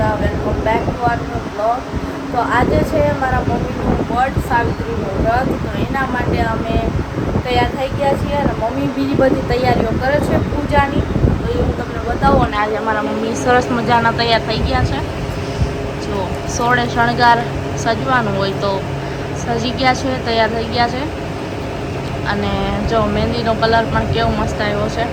બધા, welcome back to આજનો blog. તો આજે છે મારા મમ્મીનું વટ સાવિત્રીનું વ્રત, તો એના માટે અમે તૈયાર થઈ ગયા છીએ અને મમ્મી બીજી બધી તૈયારીઓ કરે છે પૂજાની, તો એ હું તમને બતાવું. અને આજે મારા મમ્મી સરસ મજાના તૈયાર થઈ ગયા છે. જો સોળે શણગાર સજવાનું હોય તો સજી ગયા છે, તૈયાર થઈ ગયા છે. અને જો મહેંદીનો કલર પણ કેવો મસ્ત આવ્યો છે.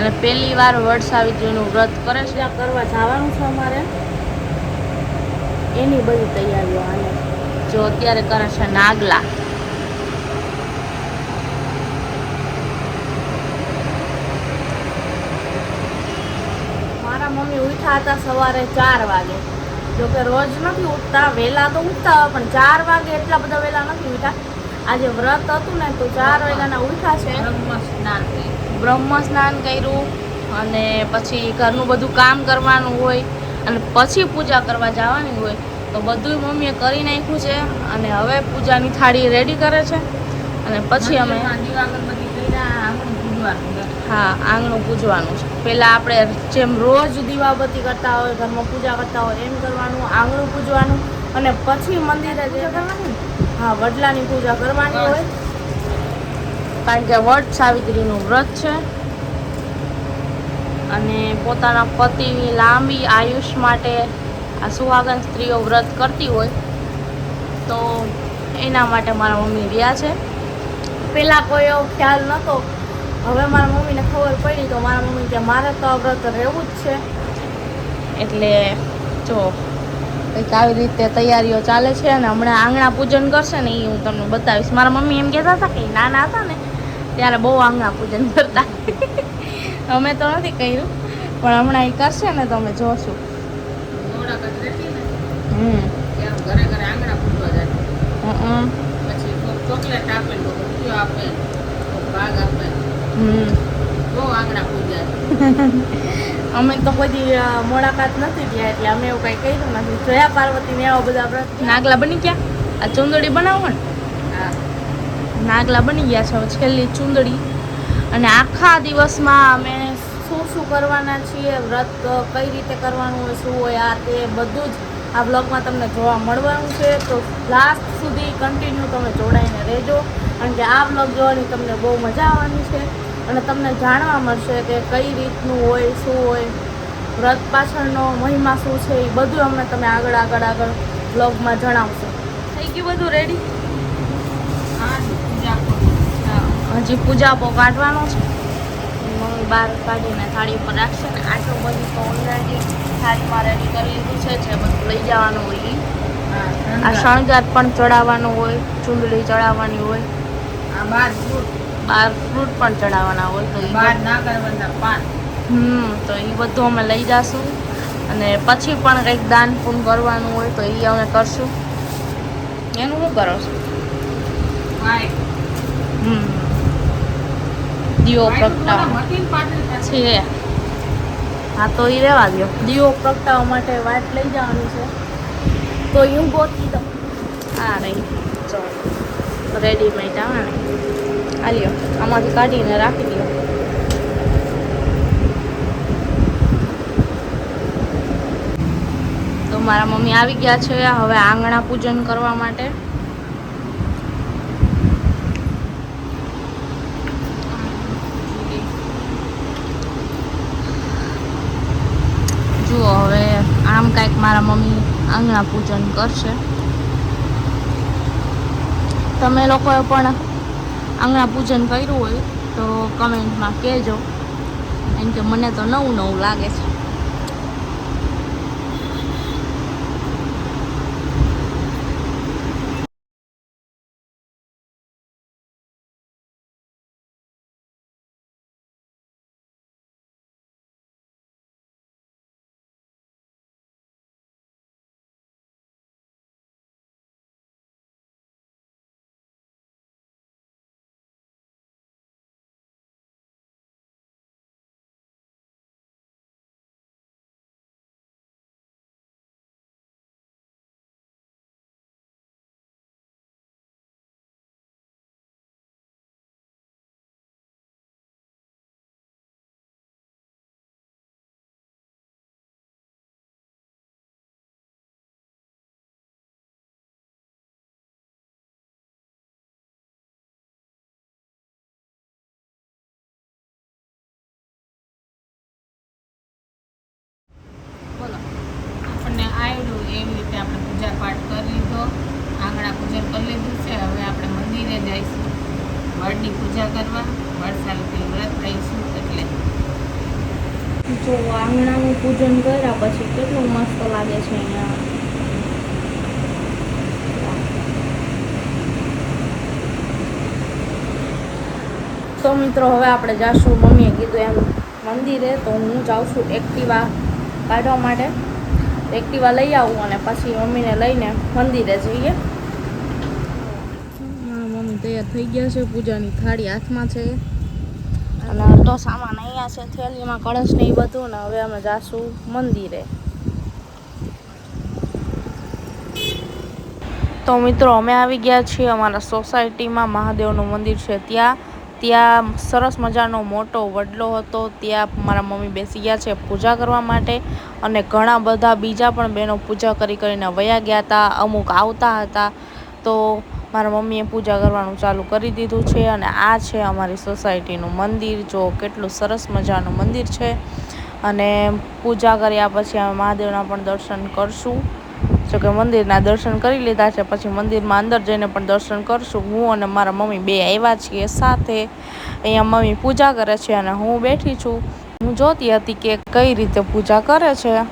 અને પહેલી વાર વટ સાવિત્રીનું વ્રત કરે છે, ત્યાં કરવા જવાનું છે અમારે, એની બધી તૈયારીઓ આને જો અત્યારે કરે છે નાગલા. મારા મમ્મી ઉઠ્યા હતા સવારે 4 વાગે. જોકે રોજ નથી ઉઠતા, વહેલા તો ઉઠતા હોય પણ 4 વાગે એટલા બધા વહેલા નથી ઉઠ્યા. આજે વ્રત હતું ને તો 4 વાગ્યાના ઉઠ્યા છે. બ્રહ્મ સ્નાન કર્યું અને પછી ઘરનું બધું કામ કરવાનું હોય અને પછી પૂજા કરવા જવાની હોય, તો બધું મમ્મીએ કરી નાખ્યું છે. અને હવે પૂજાની થાળી રેડી કરે છે અને પછી અમે હા આંગણું પૂજવાનું છે. પહેલાં આપણે જેમ રોજ દીવાબત્તી કરતા હોય, ઘરમાં પૂજા કરતા હોય એમ કરવાનું, આંગણું પૂજવાનું અને પછી મંદિરે પૂજા કરવાની. હા, વડલાની પૂજા કરવાની હોય, કારણ કે વટ સાવિત્રીનું વ્રત છે. અને પોતાના પતિની લાંબી આયુષ માટે આ સુહાગન સ્ત્રીઓ વ્રત કરતી હોય, તો એના માટે મારા મમ્મી રહ્યા છે. પહેલાં કોઈ એવો ખ્યાલ નહોતો, હવે મારા મમ્મીને ખબર પડી તો મારા મમ્મી કે મારે તો આ વ્રત રહેવું જ છે. એટલે જો કંઈક આવી રીતે તૈયારીઓ ચાલે છે. અને હમણાં આંગણા પૂજન કરશે ને એ હું તમને બતાવીશ. મારા મમ્મી એમ કહેતા હતા કે નાના હતા ને ત્યારે બહુ આંગણા પૂજન કરતા. અમે તો નથી કર્યું, પણ હમણાં એ કરશે ને તો અમે જોશું. ઘરે ઘરે આંગણા પૂજવા જાય, પછી ચોકલેટ આપે, રૂપિયો આપે, ભાગ આપે. બહુ આંગણા પૂજ્યા. અમે તો બધી મુલાકાત નથી ગયા એટલે અમે એવું કઈ કર્યું નથી. જયા પાર્વતી ને એવા બધા વ્રત. નાગલા બની ગયા. આ ચુંદડી બનાવો ને. હા, નાગલા બની ગયા છે. છેલ્લી ચુંદડી. અને આખા દિવસમાં અમે શું શું કરવાના છીએ, વ્રત કઈ રીતે કરવાનું હોય, શું હોય, આ તે બધું જ આ બ્લોગમાં તમને જોવા મળવાનું છે. તો લાસ્ટ સુધી કન્ટિન્યુ તમે જોડાઈને રહેજો, કારણ કે આ બ્લોગ જોવાની તમને બહુ મજા આવવાની છે. અને તમને જાણવા મળશે કે કઈ રીતનું હોય, શું હોય, વ્રત પાછળનો મહિમા શું છે, એ બધું અમને તમે આગળ બ્લોગમાં જણાવશો. થઈ ગયું બધું રેડી? હજી પૂજા બહુ કાઢવાનો છે. મમ્મી બહાર કાઢીને થાળી ઉપર રાખશે ને. આટલું બધું તો ઓલરેડી થાળીમાં રેડી કરી લીધું છે. જે બધું લઈ જવાનું હોય આ શણગાર પણ ચડાવવાનું હોય, ચૂંદડી ચડાવવાની હોય, બાર ફ્રૂટ પણ ચડાવવાના હોય, તો તો એ બધું અમે લઈ જશું. અને પછી પણ કંઈક દાન પૂન કરવાનું હોય તો એ અમે કરશું. એનું શું કરો છો? દીવો પ્રગટાવવા છે. હા, તો એ રહેવા દો. દીવો પ્રગટાવવા માટે વાત લઈ જવાની છે, તો હું ગોતી દઉં. આ નહીં, ચલો રેડીમેડ આવે ને, આ લ્યો, આમાંથી કાઢીને રાખી દો. તો મારા મમ્મી આવી ગયા છે હવે આંગણા પૂજન કરવા માટે. જુઓ, હવે આમ કાંઈક મારા મમ્મી આંગણા પૂજન કરશે. તમે લોકોએ પણ આંગણા પૂજન કર્યું હોય તો કમેન્ટમાં કહેજો, કેમ કે મને તો નવું નવું લાગે છે. પૂજન કરી લીધું છે. હવે આપણે મંદિરે જઈશું વડની પૂજા કરવા. વડસાલથી વ્રત રહીશું એટલે જો આંગણાનું પૂજન કર્યા પછી કેટલું મસ્ત લાગે છે અહીંયા. તો મિત્રો હવે આપણે જાશું, મમ્મીએ કીધું એમ મંદિરે, તો હું જાઉં છું એક્ટિવા કાઢવા માટે. એક્ટિવા લઈ આવું અને પછી મમ્મીને લઈને મંદિરે જઈએ. મમ્મી તૈયાર થઈ ગયા છે, પૂજાની થાળી હાથમાં છે અને અડધો સામાન અહીંયા છે થેલીમાં, કળશ ને એ બધું. ને હવે અમે જાશું મંદિરે. તો મિત્રો અમે આવી ગયા છીએ અમારા સોસાયટીમાં, મહાદેવનું મંદિર છે ત્યાં સરસ મજાનો મોટો વડલો હતો. ત્યાં મારા મમ્મી બેસી ગયા છે પૂજા કરવા માટે અને ઘણા બધા બીજા પણ બહેનો પૂજા કરીને વયા ગયા હતા. અમુક આવતા હતા તો મારા મમ્મીએ પૂજા કરવાનું ચાલુ કરી દીધું છે. અને આ છે અમારી સોસાયટીનું મંદિર. જો કેટલું સરસ મજાનું મંદિર છે. અને પૂજા કર્યા પછી અમે મહાદેવના પણ દર્શન કરશું. જો કે મંદિરના દર્શન કરી લીધા છે, પછી મંદિરમાં અંદર જઈને પણ દર્શન કરશું. હું અને મારા મમ્મી બે આવ્યા છીએ સાથે. અહીંયા મમ્મી પૂજા કરે છે અને હું બેઠી છું. હું જોતી હતી કે કઈ રીતે પૂજા કરે છે.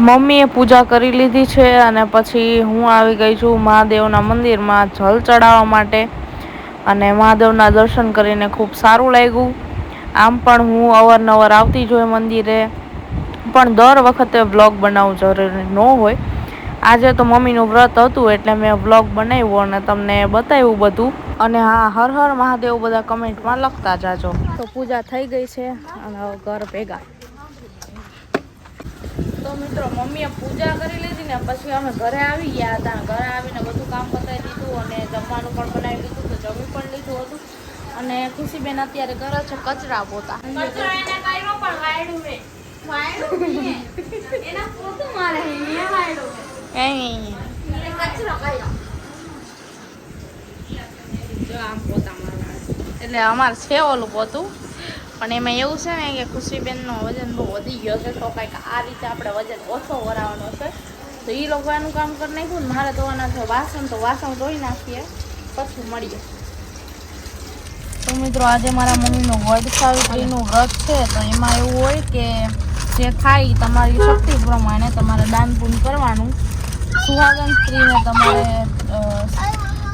મમ્મીએ પૂજા કરી લીધી છે અને પછી હું આવી ગઈ છું મહાદેવના મંદિરમાં જલ ચડાવવા માટે. અને મહાદેવના દર્શન કરીને ખૂબ સારું લાગ્યું. આમ પણ હું અવારનવાર આવતી જ હોય મંદિરે, પણ દર વખતે વ્લોગ બનાવવું જરૂરી ન હોય. આજે તો મમ્મીનું વ્રત હતું એટલે મેં વ્લોગ બનાવ્યો અને તમને બતાવ્યું બધું. અને હા, હર હર મહાદેવ બધા કમેન્ટમાં લખતા જાજો. તો પૂજા થઈ ગઈ છે અને હવે ઘર ભેગા. તો મિત્રો મમ્મીએ પૂજા કરી લીધી ને પછી અમે ઘરે આવી ગયા હતા. ઘરે આવીને બધું કામ પતાવી દીધું અને જમવાનું પણ બનાવી લીધું, તો જમી પણ લીધું હતું. અને ખુશીબેન અત્યારે કરે છે કચરા પોતા. એટલે અમારે છે ઓલું પોતું, પણ એમાં એવું છે ને કે ખુશીબેનનો વજન બહુ વધી ગયો છે, તો કંઈક આ રીતે આપણે વજન ઓછો કરાવવાનો છે. તો એ લોકો એનું કામ કરી નાખ્યું ને મારે ધોવાના છે વાસણ, તો વાસણ ધોઈ નાખીએ પછી મળીએ. તો મિત્રો આજે મારા મમ્મીનું વડ સાવિત્રીનું વ્રત છે. તો એમાં એવું હોય કે જે થાય તમારી શક્તિ પ્રમાણે તમારે દાન પુણ્ય કરવાનું. સુહાગન સ્ત્રીને તમારે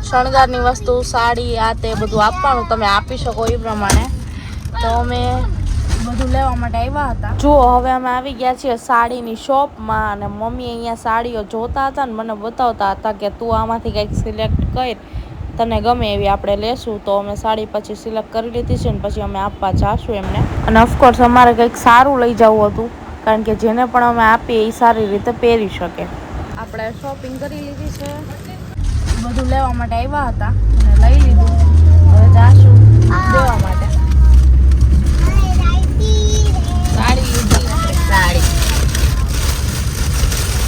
શણગારની વસ્તુ, સાડી, આ તે બધું આપવાનું, તમે આપી શકો એ પ્રમાણે. તો અમે બધું લેવા માટે આવ્યા હતા. જુઓ હવે અમે આવી ગયા છીએ સાડીની શોપમાં અને મમ્મી અહીંયા સાડીઓ જોતા હતા ને મને બતાવતા હતા કે તું આમાંથી કંઈક સિલેક્ટ કર, તને ગમે એવી આપણે લેશું. તો અમે સાડી પછી સિલેક્ટ કરી લીધી છે ને પછી અમે આપવા જાશું એમને. અને ઓફકોર્સ અમારે કંઈક સારું લઈ જવું હતું, કારણ કે જેને પણ અમે આપીએ એ સારી રીતે પહેરી શકે. આપણે શોપિંગ કરી લીધી છે, બધું લેવા માટે આવ્યા હતા અને લઈ લીધું. હવે જાશું દેવા માટે. સાડી લીધી, સાડી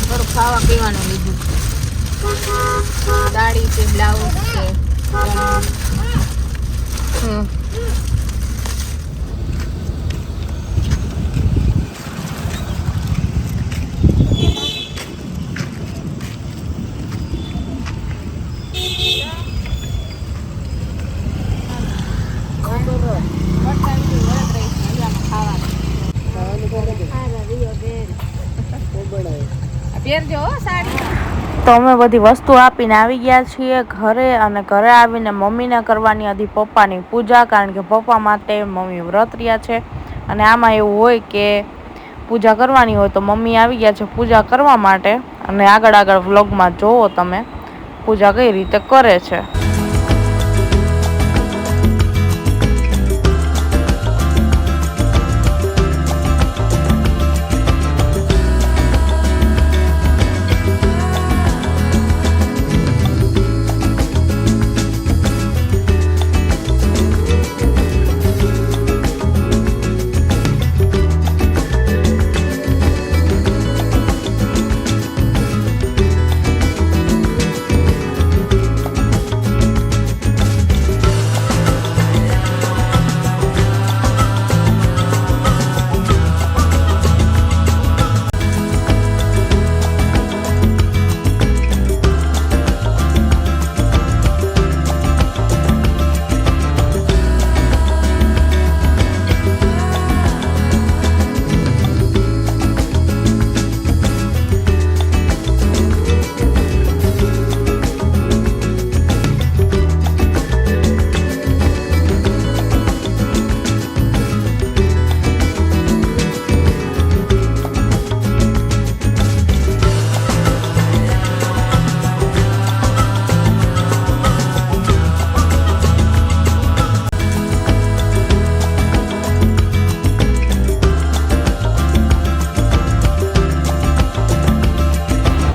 થોડું ખાવા પીવાનું લીધું. સાડી છે, બ્લાઉઝ છે. પહેરજો હો સાડી. તો અમે બધી વસ્તુ આપીને આવી ગયા છીએ ઘરે, અને ઘરે આવીને મમ્મીને કરવાની હતી પપ્પાની પૂજા, કારણ કે પપ્પા માટે મમ્મી વ્રત રહ્યા છે. અને આમાં એવું હોય કે પૂજા કરવાની હોય તો મમ્મી આવી ગયા છે પૂજા કરવા માટે, અને આગળ વ્લોગમાં જોવો તમે પૂજા કઈ રીતે કરે છે.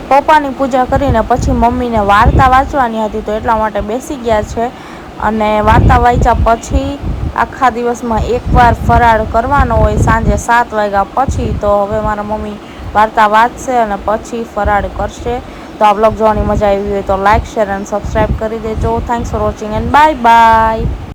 પપ્પાની પૂજા કરીને પછી મમ્મીને વાર્તા વાંચવાની હતી, તો એટલા માટે બેસી ગયા છે. અને વાર્તા વાંચ્યા પછી આખા દિવસમાં એકવાર ફરાળ કરવાનો હોય સાંજે 7 વાગ્યા પછી. તો હવે મારા મમ્મી વાર્તા વાંચશે અને પછી ફરાળ કરશે. તો આ બ્લોગ જોવાની મજા આવી હોય તો લાઇક, શેર અને સબસ્ક્રાઈબ કરી દેજો. Thanks for watching and bye bye.